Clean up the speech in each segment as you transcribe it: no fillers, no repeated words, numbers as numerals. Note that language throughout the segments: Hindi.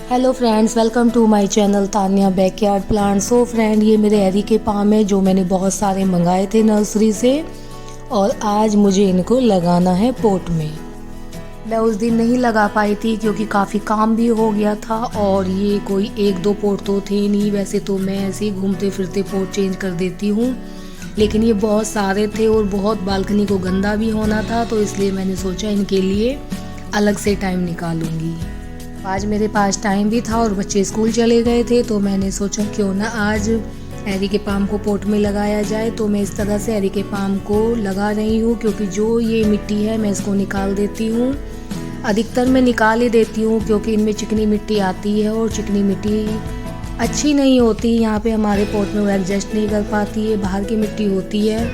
Hello friends, welcome to my channel Tanya backyard plant. So friend, ये मेरे एरी के पाम है जो मैंने बहुत सारे मंगाए थे नर्सरी से, और आज मुझे इनको लगाना है पोट में। मैं उस दिन नहीं लगा पाई थी क्योंकि काफ़ी काम भी हो गया था, और ये कोई एक दो पोट तो थे नहीं। वैसे तो मैं ऐसे ही घूमते फिरते पोट चेंज कर देती हूँ, लेकिन ये बहुत सारे थे और बहुत बालकनी को गंदा भी होना था, तो इसलिए मैंने सोचा इनके लिए अलग से टाइम निकालूंगी। आज मेरे पास टाइम भी था और बच्चे स्कूल चले गए थे, तो मैंने सोचा क्यों ना आज एरी के पाम को पोट में लगाया जाए। तो मैं इस तरह से एरी के पाम को लगा रही हूँ, क्योंकि जो ये मिट्टी है मैं इसको निकाल देती हूँ। अधिकतर मैं निकाल ही देती हूँ क्योंकि इनमें चिकनी मिट्टी आती है और चिकनी मिट्टी अच्छी नहीं होती। यहाँ पे हमारे पोट में वो एडजस्ट नहीं कर पाती है, बाहर की मिट्टी होती है।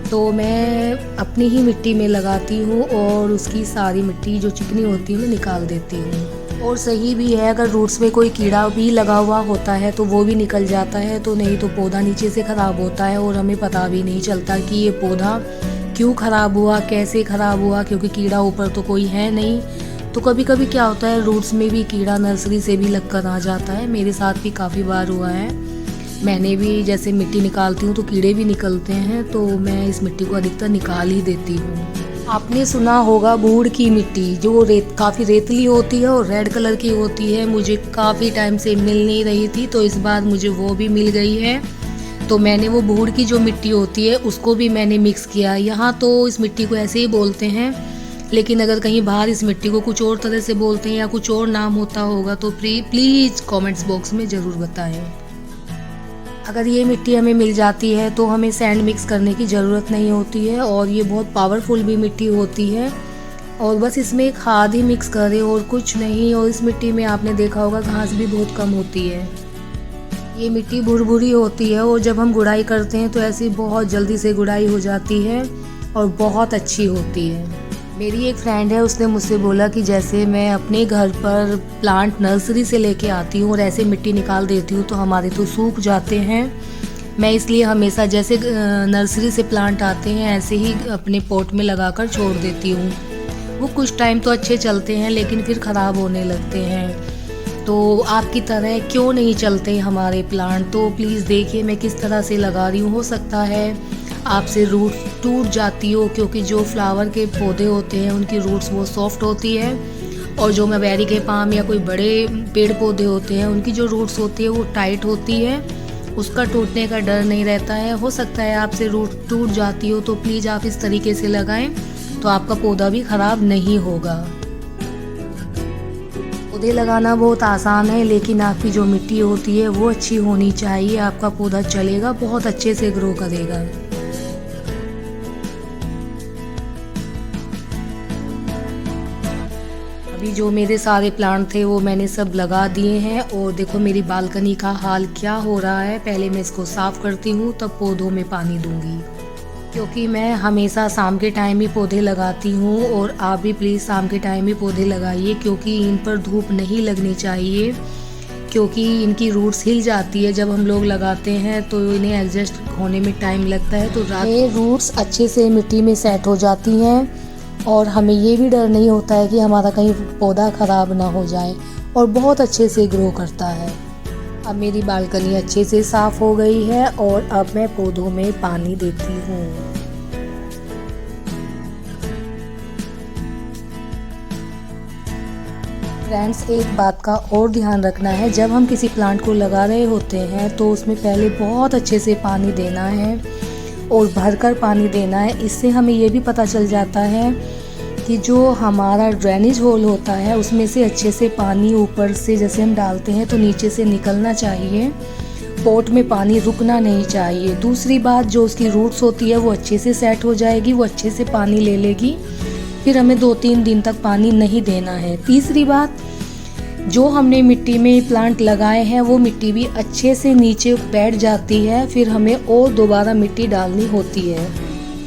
तो मैं अपनी ही मिट्टी में लगाती हूँ और उसकी सारी मिट्टी जो चिकनी होती है मैं निकाल देती हूँ। और सही भी है, अगर रूट्स में कोई कीड़ा भी लगा हुआ होता है तो वो भी निकल जाता है, तो नहीं तो पौधा नीचे से ख़राब होता है और हमें पता भी नहीं चलता कि ये पौधा क्यों ख़राब हुआ, कैसे ख़राब हुआ, क्योंकि कीड़ा ऊपर तो कोई है नहीं। तो कभी कभी क्या होता है, रूट्स में भी कीड़ा नर्सरी से भी लग कर आ जाता है। मेरे साथ भी काफ़ी बार हुआ है। मैंने भी जैसे मिट्टी निकालती हूँ तो कीड़े भी निकलते हैं, तो मैं इस मिट्टी को अधिकतर निकाल ही देती हूँ। आपने सुना होगा बूढ़ की मिट्टी, जो काफ़ी रेतली होती है और रेड कलर की होती है। मुझे काफ़ी टाइम से मिल नहीं रही थी, तो इस बार मुझे वो भी मिल गई है। तो मैंने वो बूढ़ की जो मिट्टी होती है उसको भी मैंने मिक्स किया। यहाँ तो इस मिट्टी को ऐसे ही बोलते हैं, लेकिन अगर कहीं बाहर इस मिट्टी को कुछ और तरह से बोलते हैं या कुछ और नाम होता होगा तो प्लीज़ कमेंट्स बॉक्स में ज़रूर बताएं। अगर ये मिट्टी हमें मिल जाती है तो हमें सैंड मिक्स करने की ज़रूरत नहीं होती है, और ये बहुत पावरफुल भी मिट्टी होती है। और बस इसमें खाद ही मिक्स करें और कुछ नहीं। और इस मिट्टी में आपने देखा होगा घास भी बहुत कम होती है। ये मिट्टी भुरभुरी होती है और जब हम गुड़ाई करते हैं तो ऐसी बहुत जल्दी से गुड़ाई हो जाती है और बहुत अच्छी होती है। मेरी एक फ्रेंड है, उसने मुझसे बोला कि जैसे मैं अपने घर पर प्लांट नर्सरी से लेके आती हूँ और ऐसे मिट्टी निकाल देती हूँ तो हमारे तो सूख जाते हैं। मैं इसलिए हमेशा जैसे नर्सरी से प्लांट आते हैं ऐसे ही अपने पॉट में लगाकर छोड़ देती हूँ। वो कुछ टाइम तो अच्छे चलते हैं, लेकिन फिर ख़राब होने लगते हैं। तो आपकी तरह क्यों नहीं चलते हमारे प्लांट? तो प्लीज़ देखिए मैं किस तरह से लगा रही हूँ। हो सकता है आपसे रूट टूट जाती हो, क्योंकि जो फ्लावर के पौधे होते हैं उनकी रूट्स वो सॉफ्ट होती है, और जो मैबेरी के पाम या कोई बड़े पेड़ पौधे होते हैं उनकी जो रूट्स होती है वो टाइट होती है, उसका टूटने का डर नहीं रहता है। हो सकता है आपसे रूट टूट जाती हो, तो प्लीज़ आप इस तरीके से लगाएं तो आपका पौधा भी ख़राब नहीं होगा। पौधे लगाना बहुत आसान है, लेकिन आपकी जो मिट्टी होती है वो अच्छी होनी चाहिए। आपका पौधा चलेगा, बहुत अच्छे से ग्रो करेगा। अभी जो मेरे सारे प्लांट थे वो मैंने सब लगा दिए हैं, और देखो मेरी बालकनी का हाल क्या हो रहा है। पहले मैं इसको साफ़ करती हूँ, तब पौधों में पानी दूंगी, क्योंकि मैं हमेशा शाम के टाइम ही पौधे लगाती हूँ। और आप भी प्लीज़ शाम के टाइम ही पौधे लगाइए, क्योंकि इन पर धूप नहीं लगनी चाहिए, क्योंकि इनकी रूट्स हिल जाती है जब हम लोग लगाते हैं, तो इन्हें एडजस्ट होने में टाइम लगता है। तो रात में रूट्स अच्छे से मिट्टी में सेट हो जाती हैं, और हमें ये भी डर नहीं होता है कि हमारा कहीं पौधा ख़राब ना हो जाए, और बहुत अच्छे से ग्रो करता है। अब मेरी बालकनी अच्छे से साफ़ हो गई है और अब मैं पौधों में पानी देती हूँ। फ्रेंड्स, एक बात का और ध्यान रखना है, जब हम किसी प्लांट को लगा रहे होते हैं तो उसमें पहले बहुत अच्छे से पानी देना है और भरकर पानी देना है। इससे हमें ये भी पता चल जाता है कि जो हमारा ड्रेनेज होल होता है उसमें से अच्छे से पानी ऊपर से जैसे हम डालते हैं तो नीचे से निकलना चाहिए। पॉट में पानी रुकना नहीं चाहिए। दूसरी बात, जो उसकी रूट्स होती है वो अच्छे से सेट हो जाएगी, वो अच्छे से पानी ले लेगी, फिर हमें 2-3 दिन तक पानी नहीं देना है। तीसरी बात, जो हमने मिट्टी में प्लांट लगाए हैं वो मिट्टी भी अच्छे से नीचे बैठ जाती है, फिर हमें और दोबारा मिट्टी डालनी होती है।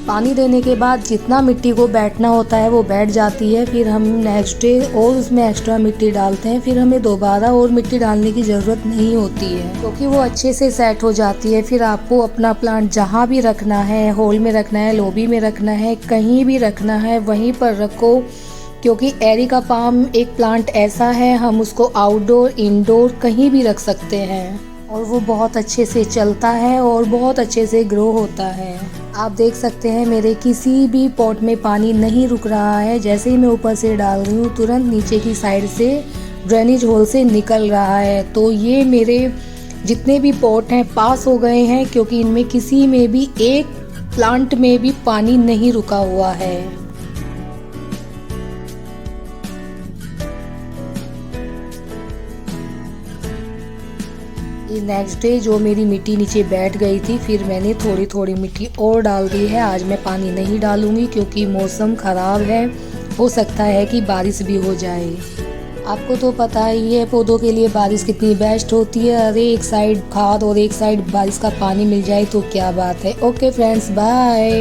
पानी देने के बाद जितना मिट्टी को बैठना होता है वो बैठ जाती है, फिर हम नेक्स्ट डे और उसमें एक्स्ट्रा मिट्टी डालते हैं, फिर हमें दोबारा और मिट्टी डालने की ज़रूरत नहीं होती है, क्योंकि वो अच्छे से सेट हो जाती है। फिर आपको अपना प्लांट जहाँ भी रखना है, हॉल में रखना है, लॉबी में रखना है, कहीं भी रखना है, वहीं पर रखो। क्योंकि एरिका पाम एक प्लांट ऐसा है, हम उसको आउटडोर इंडोर कहीं भी रख सकते हैं और वो बहुत अच्छे से चलता है और बहुत अच्छे से ग्रो होता है। आप देख सकते हैं मेरे किसी भी पॉट में पानी नहीं रुक रहा है। जैसे ही मैं ऊपर से डाल रही हूँ तुरंत नीचे की साइड से ड्रेनेज होल से निकल रहा है। तो ये मेरे जितने भी पॉट हैं पास हो गए हैं, क्योंकि इनमें किसी में भी एक प्लांट में भी पानी नहीं रुका हुआ है। नेक्स्ट डे जो मेरी मिट्टी नीचे बैठ गई थी, फिर मैंने थोड़ी थोड़ी मिट्टी और डाल दी है। आज मैं पानी नहीं डालूंगी क्योंकि मौसम ख़राब है, हो सकता है कि बारिश भी हो जाए। आपको तो पता ही है पौधों के लिए बारिश कितनी बेस्ट होती है। अरे एक साइड खाद और एक साइड बारिश का पानी मिल जाए तो क्या बात है। Okay friends, bye.